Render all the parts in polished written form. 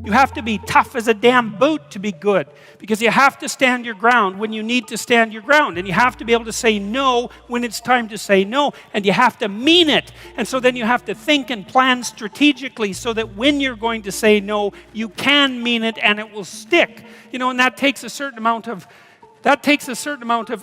You have to be tough as a damn boot to be good, because you have to stand your ground when you need to stand your ground, and you have to be able to say no when it's time to say no, and you have to mean it. And so then you have to think and plan strategically so that when you're going to say no, you can mean it and it will stick. You know, and that takes a certain amount of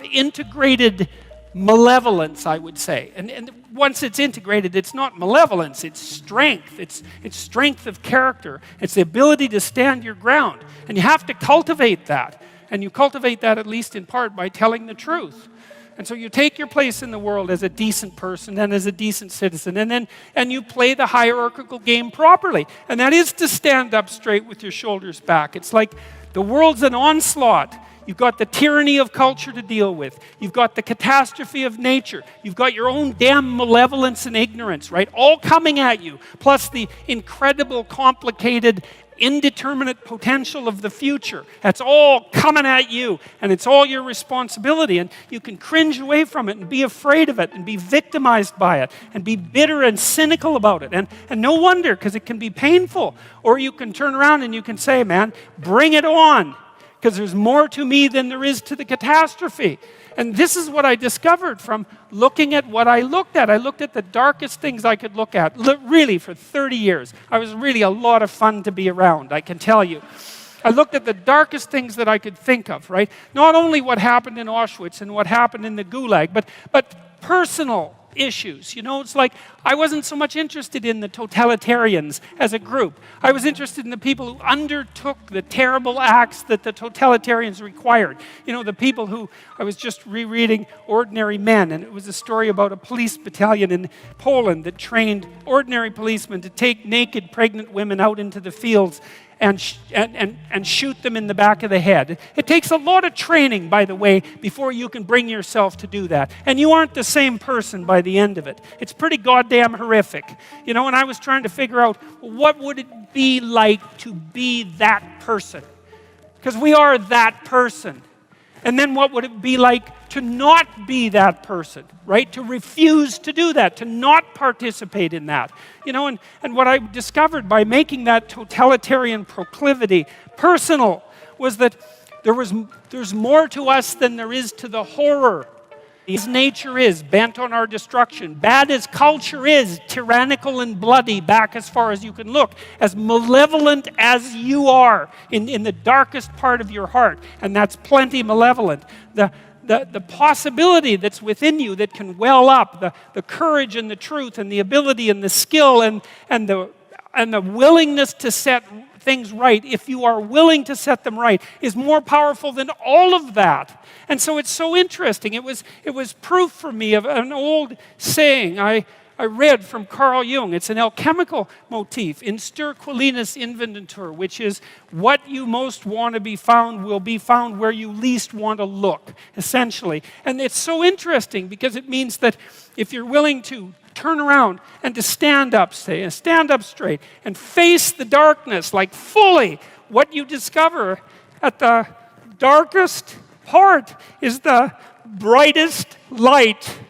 integrated malevolence, I would say. And once it's integrated, it's not malevolence, it's strength. It's strength of character. It's the ability to stand your ground. And you have to cultivate that. And you cultivate that at least in part by telling the truth. And so you take your place in the world as a decent person and as a decent citizen, and you play the hierarchical game properly. And that is to stand up straight with your shoulders back. It's like the world's an onslaught. You've got the tyranny of culture to deal with. You've got the catastrophe of nature. You've got your own damn malevolence and ignorance, right? All coming at you. Plus the incredible, complicated, indeterminate potential of the future. That's all coming at you. And it's all your responsibility. And you can cringe away from it and be afraid of it and be victimized by it and be bitter and cynical about it. And no wonder, because it can be painful. Or you can turn around and you can say, man, bring it on. Because there's more to me than there is to the catastrophe. And this is what I discovered from looking at what I looked at. I looked at the darkest things I could look at, really, for 30 years. I was really a lot of fun to be around, I can tell you. I looked at the darkest things that I could think of, right? Not only what happened in Auschwitz and what happened in the Gulag, but personal issues. You know, it's like I wasn't so much interested in the totalitarians as a group. I was interested in the people who undertook the terrible acts that the totalitarians required. You know, the people who, I was just rereading Ordinary Men, and it was a story about a police battalion in Poland that trained ordinary policemen to take naked pregnant women out into the fields and shoot them in the back of the head. It takes a lot of training, by the way, before you can bring yourself to do that. And you aren't the same person by the end of it. It's pretty goddamn horrific. You know, and I was trying to figure out, what would it be like to be that person? Because we are that person. And then what would it be like to not be that person, right? To refuse to do that, to not participate in that. You know, and what I discovered by making that totalitarian proclivity personal was that there's more to us than there is to the horror. As nature is, bent on our destruction, bad as culture is, tyrannical and bloody, back as far as you can look, as malevolent as you are in the darkest part of your heart, and that's plenty malevolent. The possibility that's within you that can well up, the courage and the truth and the ability and the skill and the willingness to set things right, if you are willing to set them right, is more powerful than all of that. And so it's so interesting. It was proof for me of an old saying I read from Carl Jung. It's an alchemical motif, in sterquilinus inventur, which is what you most want to be found will be found where you least want to look, essentially. And it's so interesting because it means that if you're willing to turn around and to stand up straight and face the darkness like fully, what you discover at the darkest part is the brightest light.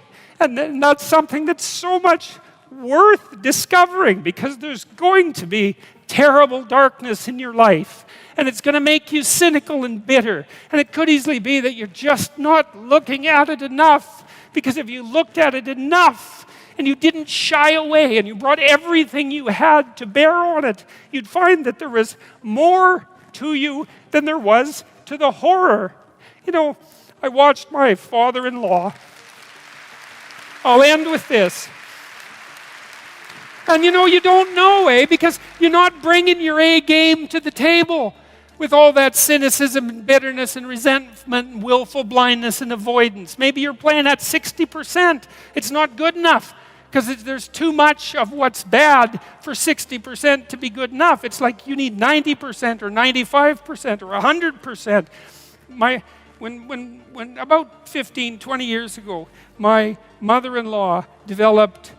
And that's something that's so much worth discovering, because there's going to be terrible darkness in your life. And it's going to make you cynical and bitter. And it could easily be that you're just not looking at it enough. Because if you looked at it enough, and you didn't shy away, and you brought everything you had to bear on it, you'd find that there was more to you than there was to the horror. You know, I watched my father-in-law. I'll end with this. And you know, you don't know, because you're not bringing your A game to the table with all that cynicism and bitterness and resentment and willful blindness and avoidance. Maybe you're playing at 60%. It's not good enough, because there's too much of what's bad for 60% to be good enough. It's like you need 90% or 95% or 100%. When about 15, 20 years ago, my mother-in-law developed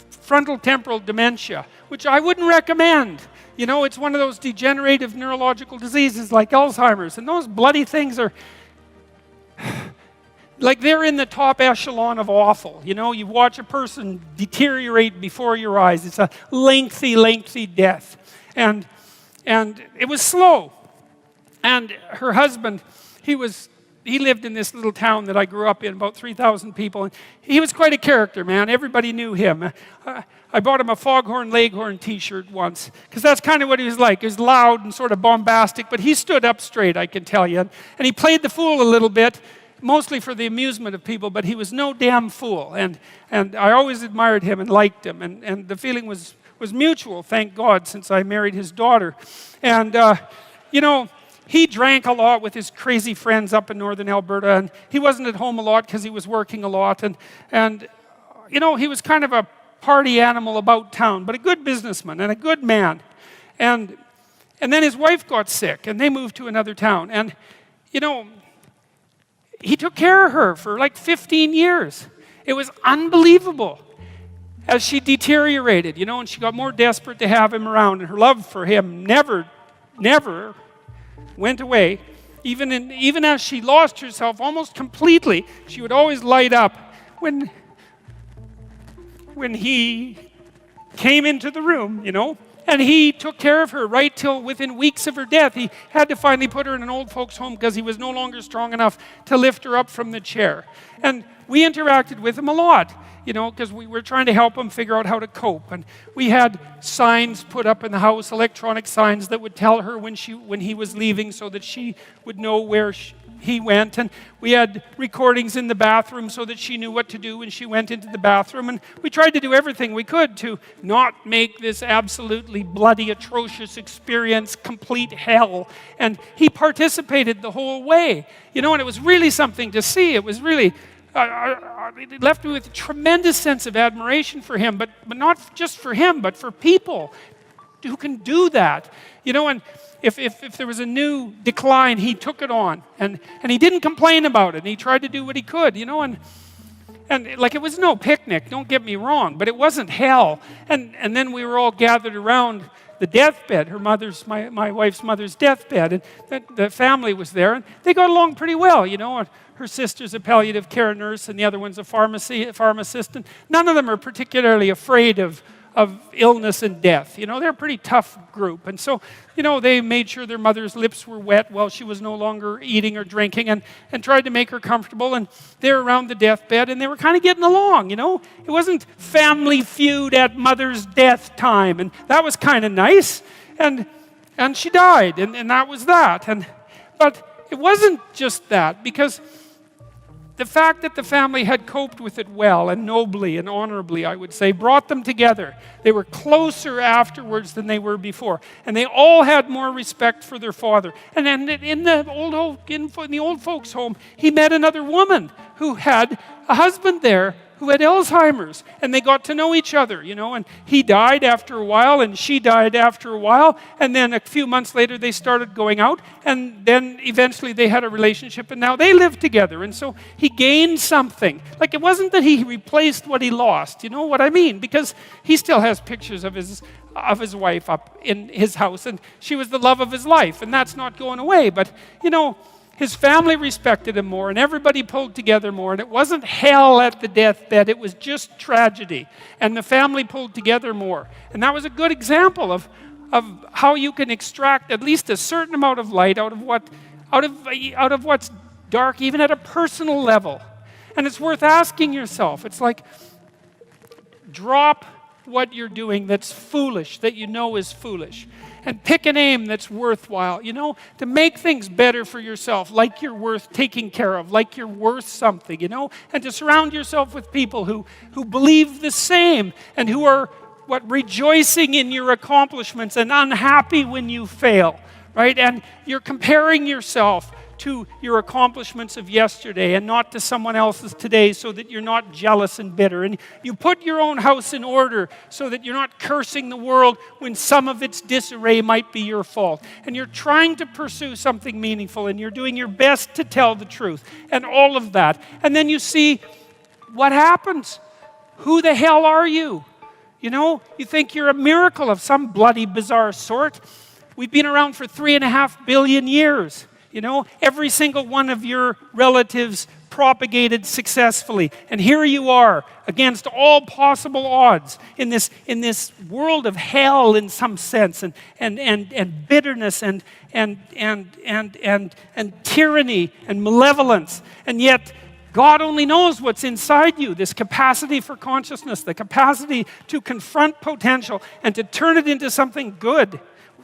frontal temporal dementia, which I wouldn't recommend. You know, it's one of those degenerative neurological diseases like Alzheimer's, and those bloody things are... like they're in the top echelon of awful. You know, you watch a person deteriorate before your eyes. It's a lengthy, lengthy death. And it was slow. And her husband, he lived in this little town that I grew up in, about 3,000 people. And he was quite a character, man. Everybody knew him. I bought him a Foghorn Leghorn t-shirt once, because that's kind of what he was like. He was loud and sort of bombastic, but he stood up straight, I can tell you. And he played the fool a little bit, mostly for the amusement of people, but he was no damn fool. And I always admired him and liked him. And the feeling was mutual, thank God, since I married his daughter. And, you know, he drank a lot with his crazy friends up in northern Alberta, and he wasn't at home a lot because he was working a lot. And you know, he was kind of a party animal about town, but a good businessman and a good man. And then his wife got sick, and they moved to another town. And, you know, he took care of her for like 15 years. It was unbelievable as she deteriorated, you know, and she got more desperate to have him around, and her love for him never went away. Even as she lost herself almost completely, she would always light up when he came into the room, you know. And he took care of her right till within weeks of her death. He had to finally put her in an old folks' home because he was no longer strong enough to lift her up from the chair. And we interacted with him a lot, you know, because we were trying to help him figure out how to cope. And we had signs put up in the house, electronic signs that would tell her when he was leaving, so that she would know where he went. And we had recordings in the bathroom so that she knew what to do when she went into the bathroom. And we tried to do everything we could to not make this absolutely bloody, atrocious experience complete hell. And he participated the whole way, you know, and it was really something to see. It was really it left me with a tremendous sense of admiration for him, but not just for him, but for people who can do that, you know. And if there was a new decline, he took it on, and he didn't complain about it, and he tried to do what he could, you know. And like, it was no picnic, don't get me wrong, but it wasn't hell. And then we were all gathered around the deathbed, my wife's mother's deathbed, and the family was there, and they got along pretty well, you know. Her sister's a palliative care nurse, and the other one's a pharmacist, and none of them are particularly afraid of illness and death. You know, they're a pretty tough group. And so, you know, they made sure their mother's lips were wet while she was no longer eating or drinking, and tried to make her comfortable. And they were around the deathbed, and they were kind of getting along, you know. It wasn't family feud at mother's death time, and that was kind of nice. And she died, and that was that. But it wasn't just that, because the fact that the family had coped with it well and nobly and honorably, I would say, brought them together. They were closer afterwards than they were before. And they all had more respect for their father. And then in the old folks' home, he met another woman who had a husband there who had Alzheimer's, and they got to know each other, you know. And he died after a while, and she died after a while, and then a few months later they started going out, and then eventually they had a relationship, and now they live together. And so he gained something. Like, it wasn't that he replaced what he lost, you know what I mean? Because he still has pictures of his wife up in his house, and she was the love of his life, and that's not going away. But, you know, his family respected him more, and everybody pulled together more, and it wasn't hell at the deathbed, it was just tragedy, and the family pulled together more. And that was a good example of how you can extract at least a certain amount of light out of what's dark, even at a personal level. And it's worth asking yourself. It's like, drop what you're doing that's foolish, that you know is foolish, and pick an aim that's worthwhile, you know, to make things better for yourself, like you're worth taking care of, like you're worth something, you know, and to surround yourself with people who believe the same, and who are rejoicing in your accomplishments and unhappy when you fail, right? And you're comparing yourself to your accomplishments of yesterday and not to someone else's today, so that you're not jealous and bitter. And you put your own house in order so that you're not cursing the world when some of its disarray might be your fault. And you're trying to pursue something meaningful, and you're doing your best to tell the truth, and all of that. And then you see what happens. Who the hell are you? You know, you think you're a miracle of some bloody bizarre sort. We've been around for 3.5 billion years. You know, every single one of your relatives propagated successfully. And here you are, against all possible odds, in this world of hell in some sense, and bitterness and tyranny and malevolence. And yet, God only knows what's inside you, this capacity for consciousness, the capacity to confront potential and to turn it into something good.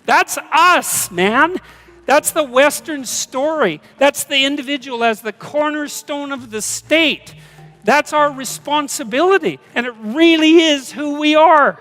That's us, man. That's the Western story. That's the individual as the cornerstone of the state. That's our responsibility, and it really is who we are.